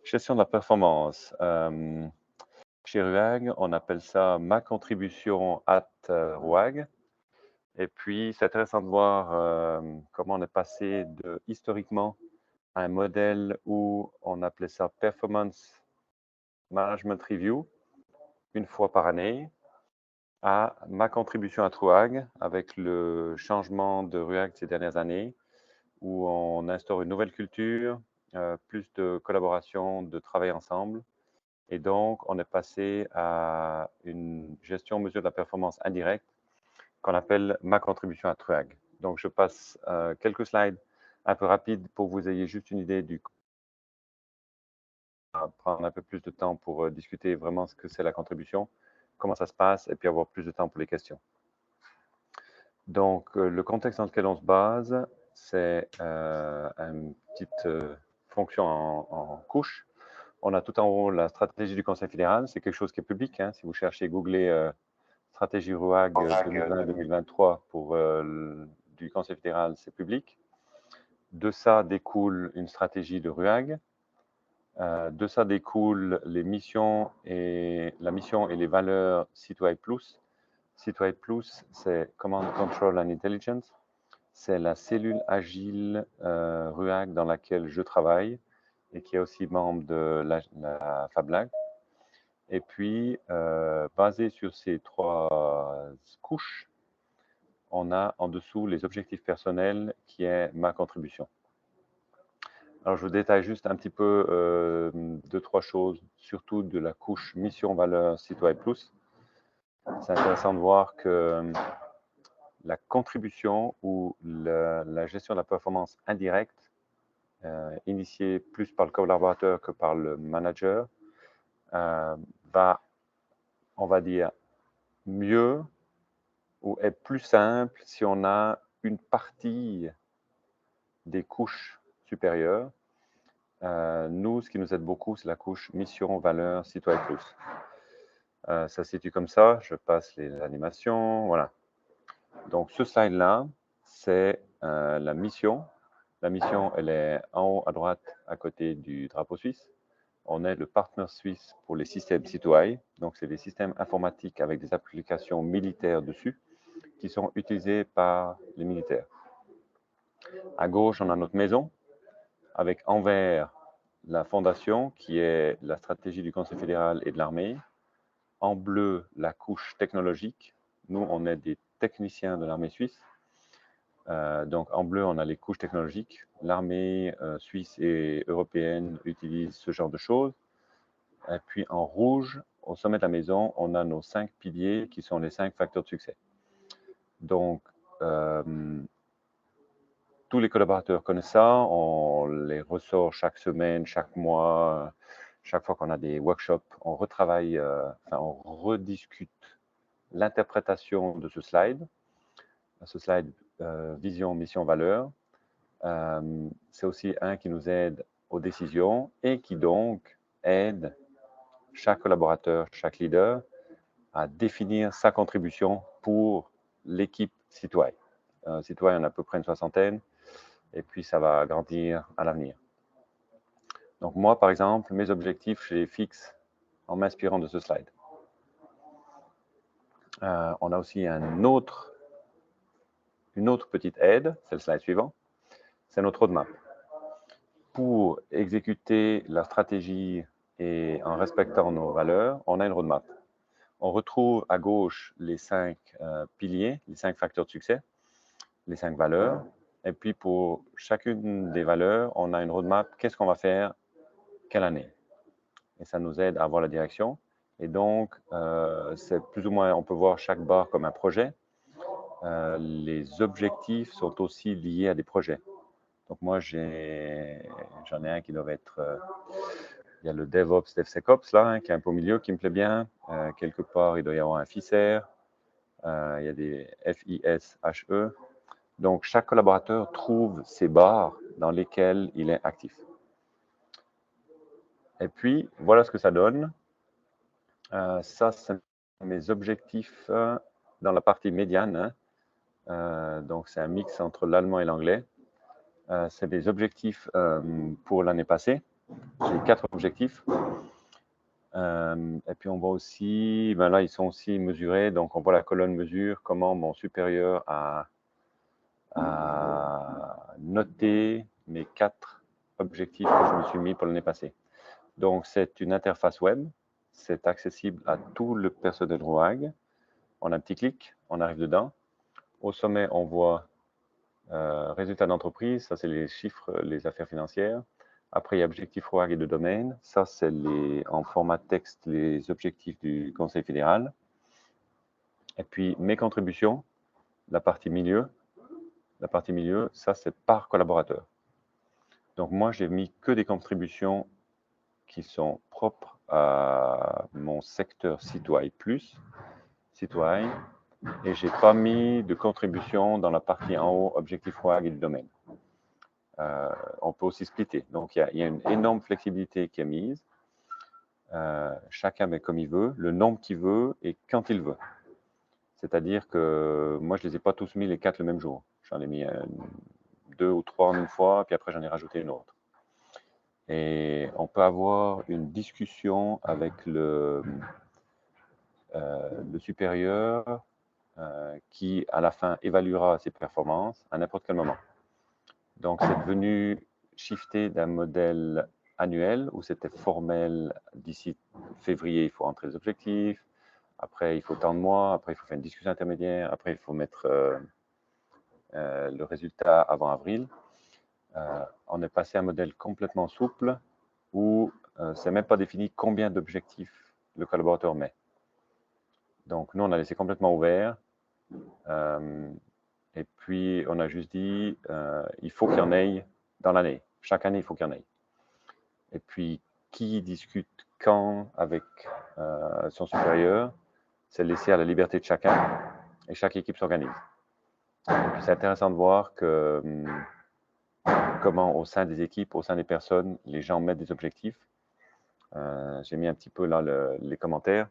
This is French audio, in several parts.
Gestion de la performance. Chez RUAG, on appelle ça ma contribution at RUAG. Et puis, c'est intéressant de voir comment on est passé historiquement à un modèle où on appelait ça Performance Management Review, une fois par année, à ma contribution à RUAG, avec le changement de RUAG ces dernières années, où on instaure une nouvelle culture, plus de collaboration, de travail ensemble. Et donc, on est passé à une gestion mesure de la performance indirecte qu'on appelle ma contribution à RUAG. Donc, je passe quelques slides un peu rapides pour que vous ayez juste une idée du prendre un peu plus de temps pour discuter vraiment ce que c'est la contribution, comment ça se passe, et puis avoir plus de temps pour les questions. Donc, le contexte dans lequel on se base, c'est une petite fonction en couche. On a tout en haut la stratégie du Conseil fédéral. C'est quelque chose qui est public. Hein. Si vous cherchez, googlez stratégie RUAG 2020-2023 pour du Conseil fédéral, c'est public. De ça découle une stratégie de RUAG. De ça découlent les missions la mission et les valeurs CITOI+. CITOI+, c'est Command, Control and Intelligence. C'est la cellule agile RUAG dans laquelle je travaille et qui est aussi membre de la FabLab. Et puis, basé sur ces trois couches, on a en dessous les objectifs personnels qui est ma contribution. Alors, je vous détaille juste un petit peu deux, trois choses, surtout de la couche mission, valeur, CITOI+. C'est intéressant de voir que la contribution ou la gestion de la performance indirecte, initiée plus par le collaborateur que par le manager, va, on va dire, mieux ou est plus simple si on a une partie des couches supérieures. Nous, ce qui nous aide beaucoup, c'est la couche mission, valeur, CITOI+. Ça se situe comme ça. Je passe les animations. Voilà. Donc, ce slide-là, c'est la mission. La mission, elle est en haut à droite, à côté du drapeau suisse. On est le partenaire suisse pour les systèmes CITOI. Donc, c'est des systèmes informatiques avec des applications militaires dessus qui sont utilisés par les militaires. À gauche, on a notre maison, avec en vert la fondation, qui est la stratégie du Conseil fédéral et de l'armée. En bleu, la couche technologique. Nous, on est des techniciens de l'armée suisse. Donc, en bleu, on a les couches technologiques. L'armée suisse et européenne utilise ce genre de choses. Et puis, en rouge, au sommet de la maison, on a nos 5 piliers qui sont les 5 facteurs de succès. Donc, tous les collaborateurs connaissent ça. On les ressort chaque semaine, chaque mois. Chaque fois qu'on a des workshops, on retravaille, on rediscute l'interprétation de ce slide vision, mission, valeur. C'est aussi un qui nous aide aux décisions et qui donc aide chaque collaborateur, chaque leader à définir sa contribution pour l'équipe CITOI. CITOI, on a à peu près une soixantaine et puis ça va grandir à l'avenir. Donc moi, par exemple, mes objectifs, je les fixe en m'inspirant de ce slide. On a aussi une autre petite aide, c'est le slide suivant, c'est notre roadmap. Pour exécuter la stratégie et en respectant nos valeurs, on a une roadmap. On retrouve à gauche les 5 piliers, les 5 facteurs de succès, les 5 valeurs. Et puis pour chacune des valeurs, on a une roadmap. Qu'est-ce qu'on va faire, quelle année? Et ça nous aide à avoir la direction. Et donc, c'est plus ou moins, on peut voir chaque barre comme un projet. Les objectifs sont aussi liés à des projets. Donc moi, j'en ai un qui doit être... il y a le DevOps, DevSecOps, là, hein, qui est un peu au milieu, qui me plaît bien. Quelque part, il doit y avoir un FICER. Il y a des FISHE. Donc, chaque collaborateur trouve ses barres dans lesquelles il est actif. Et puis, voilà ce que ça donne. Ça, c'est mes objectifs dans la partie médiane. Hein. Donc, c'est un mix entre l'allemand et l'anglais. C'est des objectifs pour l'année passée. J'ai 4 objectifs. Et puis on voit aussi, ben là ils sont aussi mesurés, donc on voit la colonne mesure, comment mon supérieur a noté mes 4 objectifs que je me suis mis pour l'année passée. Donc c'est une interface web, c'est accessible à tout le personnel ROAG. On a un petit clic, on arrive dedans. Au sommet, on voit résultats d'entreprise, ça c'est les chiffres, les affaires financières. Après, il y a objectifs ROAG et de domaine. Ça, c'est en format texte, les objectifs du Conseil fédéral. Et puis, mes contributions, la partie milieu, ça, c'est par collaborateur. Donc, moi, j'ai mis que des contributions qui sont propres à mon secteur citoyen plus, citoyen, et je n'ai pas mis de contribution dans la partie en haut, objectif ROAG et du domaine. On peut aussi splitter. Donc, il y a une énorme flexibilité qui est mise. Chacun met comme il veut, le nombre qu'il veut et quand il veut. C'est-à-dire que moi, je ne les ai pas tous mis les 4 le même jour. J'en ai mis 2 ou 3 en une fois, puis après, j'en ai rajouté une autre. Et on peut avoir une discussion avec le supérieur qui, à la fin, évaluera ses performances à n'importe quel moment. Donc, c'est devenu shifté d'un modèle annuel où c'était formel. D'ici février, il faut entrer les objectifs. Après, il faut tant de mois. Après, il faut faire une discussion intermédiaire. Après, il faut mettre le résultat avant avril. On est passé à un modèle complètement souple où c'est même pas défini combien d'objectifs le collaborateur met. Donc, nous, on a laissé complètement ouvert. Et puis, on a juste dit, il faut qu'il y en ait dans l'année. Chaque année, il faut qu'il y en ait. Et puis, qui discute quand avec son supérieur, c'est laissé à la liberté de chacun et chaque équipe s'organise. C'est intéressant de voir que comment au sein des équipes, au sein des personnes, les gens mettent des objectifs. J'ai mis un petit peu là les commentaires.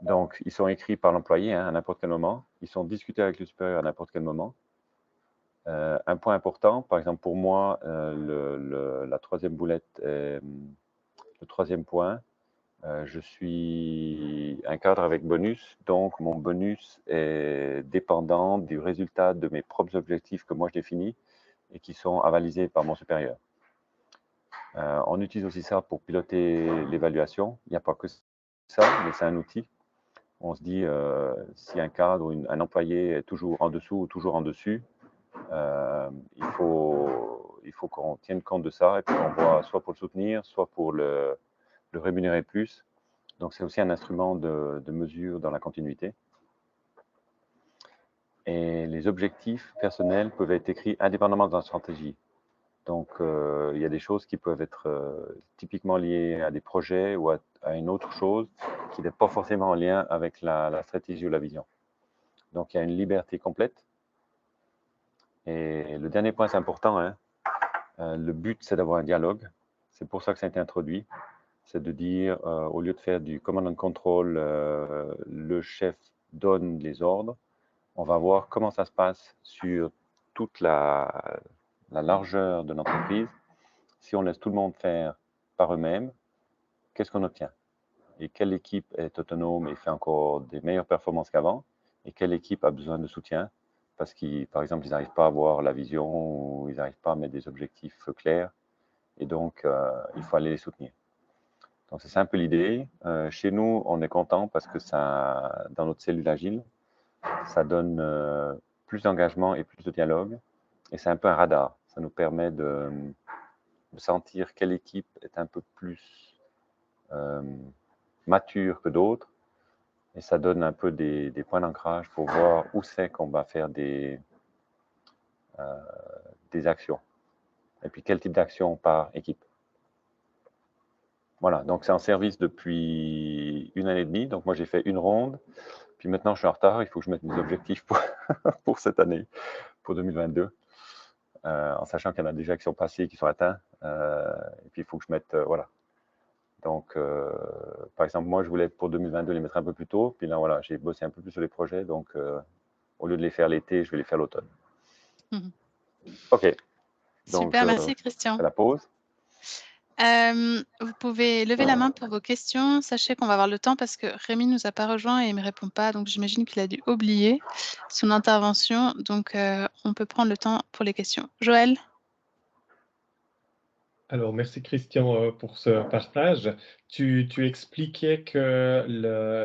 Donc, ils sont écrits par l'employé à n'importe quel moment. Ils sont discutés avec le supérieur à n'importe quel moment. Un point important, par exemple pour moi, la troisième boulette, le troisième point, je suis un cadre avec bonus, donc mon bonus est dépendant du résultat de mes propres objectifs que moi je définis et qui sont avalisés par mon supérieur. On utilise aussi ça pour piloter l'évaluation. Il n'y a pas que ça, mais c'est un outil. On se dit, si un cadre ou un employé est toujours en dessous ou toujours en dessus, il faut qu'on tienne compte de ça et puis qu'on voit soit pour le soutenir, soit pour le rémunérer plus. Donc, c'est aussi un instrument de mesure dans la continuité. Et les objectifs personnels peuvent être écrits indépendamment de la stratégie. Donc, il y a des choses qui peuvent être typiquement liées à des projets ou à une autre chose qui n'est pas forcément en lien avec la stratégie ou la vision. Donc, il y a une liberté complète. Et le dernier point, c'est important, hein. Le but, c'est d'avoir un dialogue. C'est pour ça que ça a été introduit. C'est de dire, au lieu de faire du command and control, le chef donne les ordres, on va voir comment ça se passe sur toute la largeur de l'entreprise. Si on laisse tout le monde faire par eux-mêmes, qu'est-ce qu'on obtient? Et quelle équipe est autonome et fait encore des meilleures performances qu'avant? Et quelle équipe a besoin de soutien? Parce qu'ils, par exemple, ils n'arrivent pas à avoir la vision ou ils n'arrivent pas à mettre des objectifs clairs. Et donc, il faut aller les soutenir. Donc, c'est un peu l'idée. Chez nous, on est content parce que ça, dans notre cellule agile, ça donne plus d'engagement et plus de dialogue. Et c'est un peu un radar. Ça nous permet de sentir quelle équipe est un peu plus mature que d'autres. Et ça donne un peu des points d'ancrage pour voir où c'est qu'on va faire des actions. Et puis, quel type d'action par équipe. Voilà, donc c'est en service depuis 1 année et demie. Donc moi, j'ai fait une ronde. Puis maintenant, je suis en retard. Il faut que je mette mes objectifs pour cette année, pour 2022, en sachant qu'il y en a déjà qui sont passés, qui sont atteints. Et puis, il faut que je mette, voilà. Donc, par exemple, moi, je voulais pour 2022 les mettre un peu plus tôt. Puis là, voilà, j'ai bossé un peu plus sur les projets. Donc, au lieu de les faire l'été, je vais les faire l'automne. OK. Donc, Super, merci Christian. c'est la pause. Vous pouvez lever la main pour vos questions. Sachez qu'on va avoir le temps parce que Rémi nous a pas rejoint et il me répond pas, donc j'imagine qu'il a dû oublier son intervention. Donc, on peut prendre le temps pour les questions. Joël? Alors, merci Christian pour ce partage. Tu expliquais que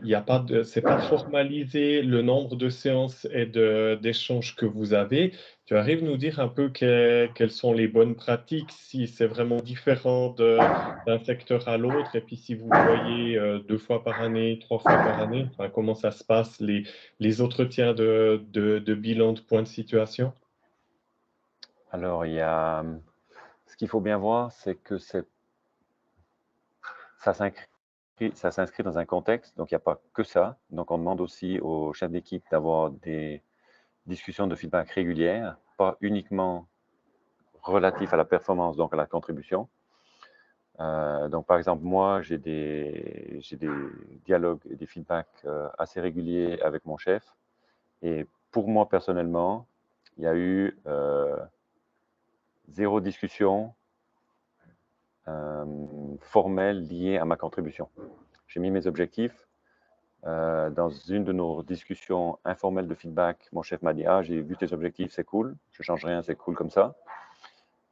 il y a pas de, c'est pas formalisé le nombre de séances et d'échanges que vous avez. Tu arrives à nous dire un peu quelles sont les bonnes pratiques, si c'est vraiment différent d'un secteur à l'autre, et puis si vous le voyez 2 fois par année, 3 fois par année, enfin, comment ça se passe, les entretiens de bilan de point de situation? Alors, il y a, ce qu'il faut bien voir, c'est que ça s'inscrit dans un contexte, donc il n'y a pas que ça. Donc, on demande aussi aux chefs d'équipe d'avoir des discussions de feedback régulières, pas uniquement relatifs à la performance, donc à la contribution. Donc, par exemple, moi, j'ai des dialogues et des feedbacks assez réguliers avec mon chef. Et pour moi, personnellement, il y a eu 0 discussion formelle liée à ma contribution. J'ai mis mes objectifs. Dans une de nos discussions informelles de feedback, mon chef m'a dit: «Ah, j'ai vu tes objectifs, c'est cool. Je change rien, c'est cool comme ça.»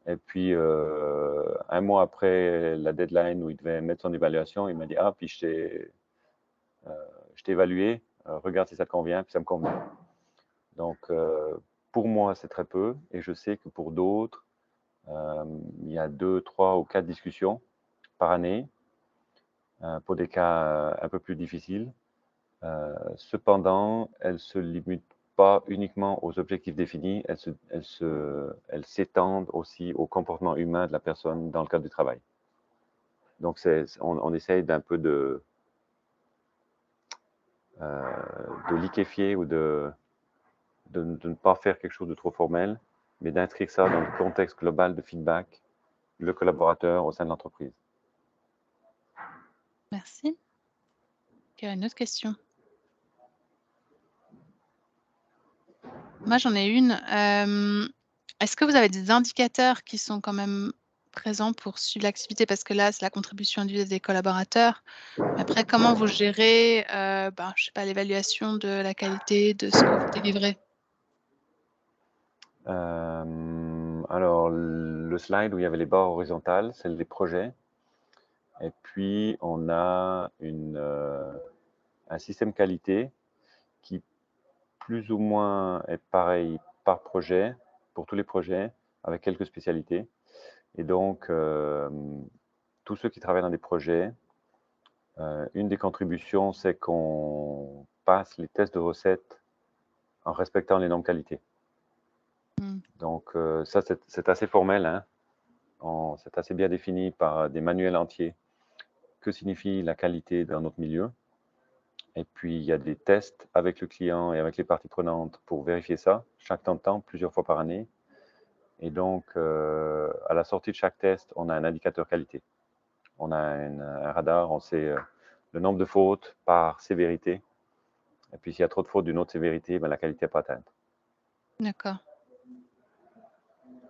Et puis, 1 mois après la deadline où il devait mettre son évaluation, il m'a dit: «Ah, puis je t'ai évalué, regarde si ça te convient», puis ça me convient. Donc, pour moi, c'est très peu et je sais que pour d'autres, il y a 2, 3 ou 4 discussions par année, pour des cas, un peu plus difficiles. Cependant, elles ne se limitent pas uniquement aux objectifs définis, elles s'étendent aussi au comportement humain de la personne dans le cadre du travail. Donc on essaye d'un peu de liquéfier ou de ne pas faire quelque chose de trop formel, mais d'inscrire ça dans le contexte global de feedback, le collaborateur au sein de l'entreprise. Merci. Il y a une autre question? Moi, j'en ai une. Est-ce que vous avez des indicateurs qui sont quand même présents pour suivre l'activité? Parce que là, c'est la contribution individuelle des collaborateurs. Mais après, comment vous gérez, je sais pas, l'évaluation de la qualité de ce que vous délivrez? Alors, le slide où il y avait les barres horizontales, c'est les projets. Et puis, on a un système qualité qui plus ou moins est pareil par projet, pour tous les projets, avec quelques spécialités. Et donc, tous ceux qui travaillent dans des projets, une des contributions, c'est qu'on passe les tests de recettes en respectant les normes qualité. Mmh. Donc, ça, c'est assez formel, hein. C'est assez bien défini par des manuels entiers. Que signifie la qualité dans notre milieu? Et puis, il y a des tests avec le client et avec les parties prenantes pour vérifier ça, chaque temps de temps, plusieurs fois par année. Et donc, à la sortie de chaque test, on a un indicateur qualité. On a un radar, on sait le nombre de fautes par sévérité. Et puis, s'il y a trop de fautes d'une autre sévérité, ben, la qualité n'est pas atteinte. D'accord.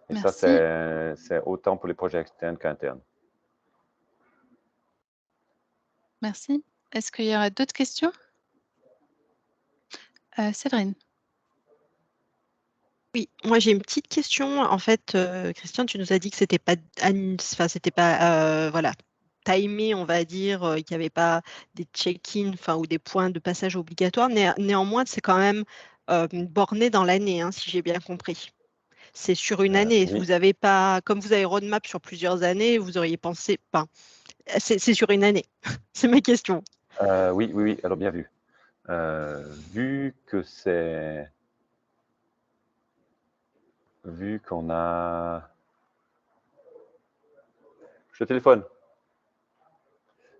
Et ça, Merci. c'est autant pour les projets externes qu'internes. Merci. Est-ce qu'il y aurait d'autres questions? Séverine? Oui, moi j'ai une petite question. En fait, Christian, tu nous as dit que c'était pas enfin c'était pas, voilà, timé, on va dire, qu'il y avait pas des check-in, enfin ou des points de passage obligatoires. Néanmoins, c'est quand même, borné dans l'année, hein, si j'ai bien compris. C'est sur une année. Oui, Vous avez pas comme vous avez roadmap sur plusieurs années, vous auriez pensé enfin, c'est sur une année. C'est ma question. oui, oui, oui, alors bien vu. Vu que vu qu'on a... Je téléphone.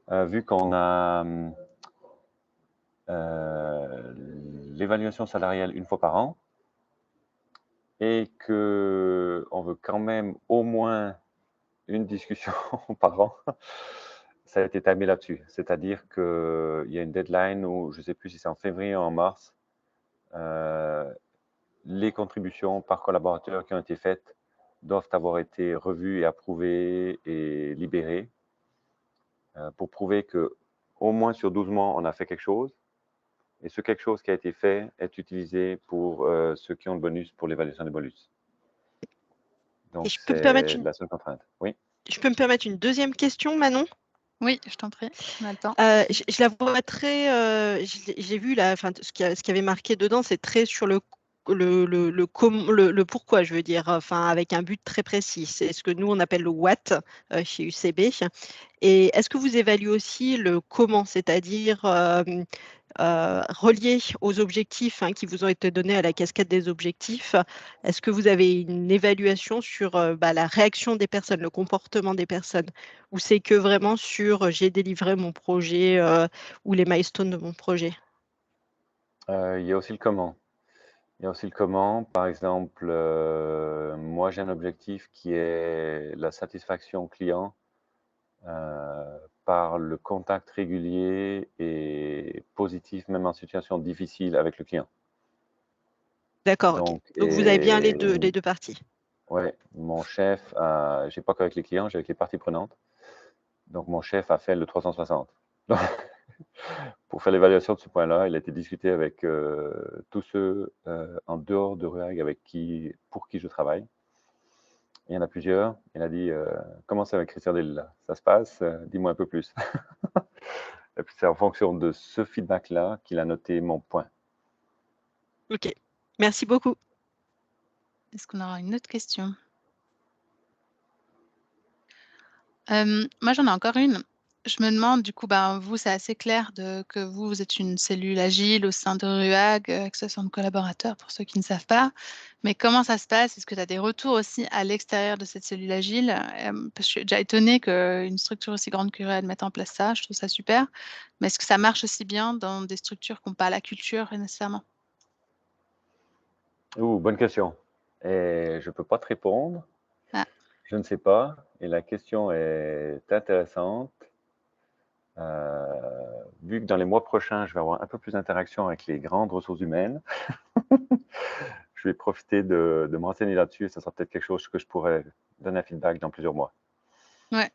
Vu qu'on a l'évaluation salariale une fois par an et qu'on veut quand même au moins une discussion par an, ça a été timé là-dessus. C'est-à-dire qu'il y a une deadline où, je ne sais plus si c'est en février ou en mars, les contributions par collaborateur qui ont été faites doivent avoir été revus et approuvés et libérés pour prouver que au moins sur 12 mois, on a fait quelque chose. Et ce quelque chose qui a été fait est utilisé pour ceux qui ont le bonus pour l'évaluation des bonus. Et Donc, je peux me permettre c'est la seule contrainte. Oui. je peux me permettre une deuxième question, Manon? Oui, je t'en prie, on a le temps. Je la vois très, j'ai vu là, enfin, ce qui avait marqué dedans, c'est très sur le pourquoi, je veux dire, enfin, avec un but très précis. C'est ce que nous, on appelle le what chez UCB. Et est-ce que vous évaluez aussi le comment, c'est-à-dire relié aux objectifs qui vous ont été donnés à la cascade des objectifs? Est-ce que vous avez une évaluation sur la réaction des personnes, le comportement des personnes? Ou c'est que vraiment sur j'ai délivré mon projet ou les milestones de mon projet? Il y a aussi le comment. Il y a aussi le comment. Par exemple, moi, j'ai un objectif qui est la satisfaction client par le contact régulier et positif, même en situation difficile avec le client. D'accord, ok. Donc, Donc vous avez bien les deux parties. ouais, mon chef, j'ai pas qu'avec les clients, j'ai avec les parties prenantes. Donc, mon chef a fait le 360. Pour faire l'évaluation de ce point-là, il a été discuté avec tous ceux en dehors de RUAG pour qui je travaille. Il y en a plusieurs. Il a dit comment c'est avec Christian Delisle, ça se passe, dis-moi un peu plus. Et puis c'est en fonction de ce feedback-là qu'il a noté mon point. Ok, merci beaucoup. Est-ce qu'on aura une autre question? Moi, j'en ai encore une. Je me demande, du coup, vous, c'est assez clair que vous êtes une cellule agile au sein de RUAG, avec 60 collaborateurs, pour ceux qui ne savent pas. Mais comment ça se passe? Est-ce que tu as des retours aussi à l'extérieur de cette cellule agile? Parce que je suis déjà étonnée qu'une structure aussi grande que RUAG mette en place ça. Je trouve ça super. Mais est-ce que ça marche aussi bien dans des structures qui n'ont pas la culture nécessairement? Bonne question. Et je ne peux pas te répondre. Ah. Je ne sais pas. Et la question est intéressante. Vu que dans les mois prochains, je vais avoir un peu plus d'interaction avec les grandes ressources humaines, je vais profiter de me renseigner là-dessus. Ça sera peut-être quelque chose que je pourrais donner un feedback dans plusieurs mois. Ouais.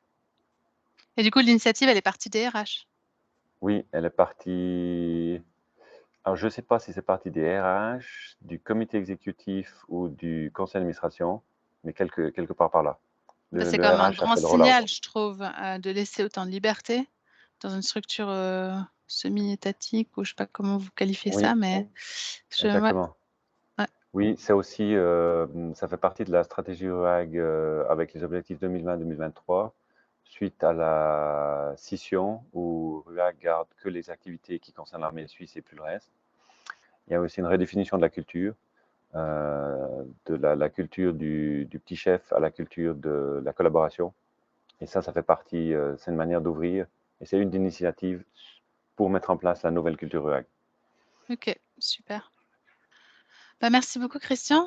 Et du coup, l'initiative, elle est partie des RH? Oui, elle est partie. Alors, je ne sais pas si c'est partie des RH, du comité exécutif ou du conseil d'administration, mais quelque part par là. C'est Le comme un RH a grand fait le rollout. signal, je trouve, de laisser autant de liberté dans une structure semi-étatique, ou je ne sais pas comment vous qualifiez Oui, ça, mais ouais. exactement. Ouais. Oui, c'est aussi, ça fait partie de la stratégie RUAG avec les objectifs 2020-2023, suite à la scission où RUAG garde que les activités qui concernent l'armée suisse et plus le reste. Il y a aussi une redéfinition de la culture, de la culture du petit chef à la culture de la collaboration. Et ça fait partie, c'est une manière d'ouvrir, et c'est une des initiatives pour mettre en place la nouvelle culture RUAG. Ok, super. Merci beaucoup, Christian.